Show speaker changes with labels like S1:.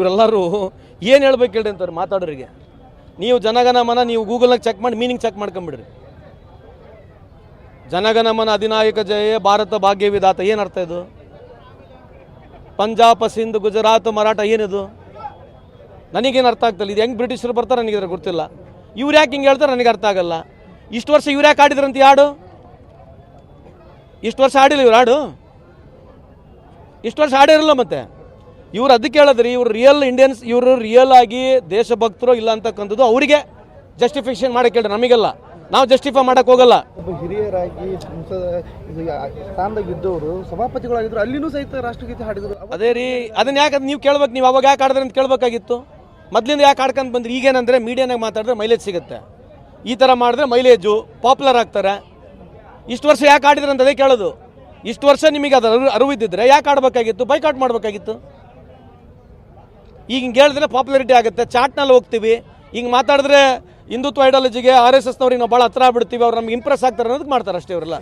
S1: ಇವರೆಲ್ಲರೂ ಏನು ಹೇಳ್ಬೇಕು ಹೇಳ್ರಿ ಅಂತಾರೆ ಮಾತಾಡೋರಿಗೆ. ನೀವು ಜನಗಣಮನ ನೀವು ಗೂಗಲ್ನಾಗ ಚೆಕ್ ಮಾಡಿ ಮೀನಿಂಗ್ ಚೆಕ್ ಮಾಡ್ಕೊಂಬಿಡ್ರಿ. ಜನಗಣಮನ ಅಧಿನಾಯಕ ಜಯ ಭಾರತ ಭಾಗ್ಯ ವಿಧಾತ ಏನು ಅರ್ಥ ಇದು? ಪಂಜಾಬ್ ಸಿಂಧ್ ಗುಜರಾತ್ ಮರಾಠ ಏನಿದು? ನನಗೇನು ಅರ್ಥ ಆಗ್ತಿಲ್ಲ. ಇದು ಹೆಂಗೆ ಬ್ರಿಟಿಷರು ಬರ್ತಾರೆ ನನಗಿದ್ರೆ ಗೊತ್ತಿಲ್ಲ. ಇವ್ರು ಯಾಕೆ ಹಿಂಗೆ ಹೇಳ್ತಾರೆ ನನಗೆ ಅರ್ಥ ಆಗಲ್ಲ. ಇಷ್ಟು ವರ್ಷ ಇವ್ರು ಯಾಕೆ ಆಡಿದ್ರಂತ ಹಾಡು? ಇಷ್ಟು ವರ್ಷ ಆಡಿಲ್ಲ ಇವ್ರು ಹಾಡು, ಇಷ್ಟು ವರ್ಷ ಆಡಿರಲ್ಲ. ಮತ್ತೆ ಇವ್ರು ಅದಕ್ಕೆ ಹೇಳಿದ್ರಿ, ಇವ್ರು ರಿಯಲ್ ಇಂಡಿಯನ್ಸ್, ಇವರು ರಿಯಲ್ ಆಗಿ ದೇಶಭಕ್ತರು ಇಲ್ಲ ಅಂತಕ್ಕಂಥದ್ದು ಅವರಿಗೆ ಜಸ್ಟಿಫಿಕೇಶನ್ ಮಾಡಕ್ಕೆ ಹೇಳ್ರಿ, ನಮಗೆಲ್ಲ. ನಾವು ಜಸ್ಟಿಫೈ ಮಾಡಕ್ಕೆ ಹೋಗಲ್ಲ.
S2: ಒಬ್ಬ ಹಿರಿಯರಾಗಿ ಸ್ಥಾನದಾಗಿದ್ದವರು ಸಭಾಪತಿಗಳಾಗಿದ್ರು, ಅಲ್ಲಿನೂ ಸಹಿತ ರಾಷ್ಟ್ರಗೀತೆ ಹಾಡಿದ್ರು.
S1: ಅದೇ ರೀ, ಅದನ್ನ ಯಾಕೆ ನೀವು ಕೇಳ್ಬೇಕು? ನೀವು ಅವಾಗ ಯಾಕೆ ಆಡಿದ್ರೆ ಅಂತ ಕೇಳಬೇಕಾಗಿತ್ತು. ಮೊದಲಿಂದ ಯಾಕೆ ಆಡ್ಕೊಂಡು ಬಂದ್ರಿ? ಈಗೇನಂದರೆ ಮೀಡಿಯಾನಾಗ ಮಾತಾಡಿದ್ರೆ ಮೈಲೇಜ್ ಸಿಗುತ್ತೆ, ಈ ಥರ ಮಾಡಿದ್ರೆ ಮೈಲೇಜು ಪಾಪ್ಯುಲರ್ ಆಗ್ತಾರೆ. ಇಷ್ಟು ವರ್ಷ ಯಾಕೆ ಆಡಿದ್ರೆ ಅಂತ ಅದೇ ಕೇಳೋದು. ಇಷ್ಟು ವರ್ಷ ನಿಮಗೆ ಅದು ಅರಿವಿದ್ದಿದ್ರೆ ಯಾಕೆ ಆಡಬೇಕಾಗಿತ್ತು? ಬೈಕಾಟ್ ಮಾಡಬೇಕಾಗಿತ್ತು. ಈಗ ಹಿಂಗೆ ಹೇಳಿದ್ರೆ ಪಾಪ್ಯುಲಾರಿಟಿ ಆಗುತ್ತೆ, ಚಾಟ್ನಲ್ಲಿ ಹೋಗ್ತೀವಿ. ಹಿಂಗೆ ಮಾತಾಡಿದ್ರೆ ಹಿಂದುತ್ವ ಐಡಿಯಾಲಜಿಗೆ RSSನವ್ರಿಗೆ ನಾವು ಭಾಳ ಹತ್ರ ಆಗ್ಬಿಡ್ತೀವಿ, ಅವ್ರು ನಮ್ಗೆ ಇಂಪ್ರೆಸ್ ಆಗ್ತಾರೆ ಅನ್ನೋದಕ್ಕೆ ಮಾಡ್ತಾರೆ ಅಷ್ಟೇ ಇವರೆಲ್ಲ.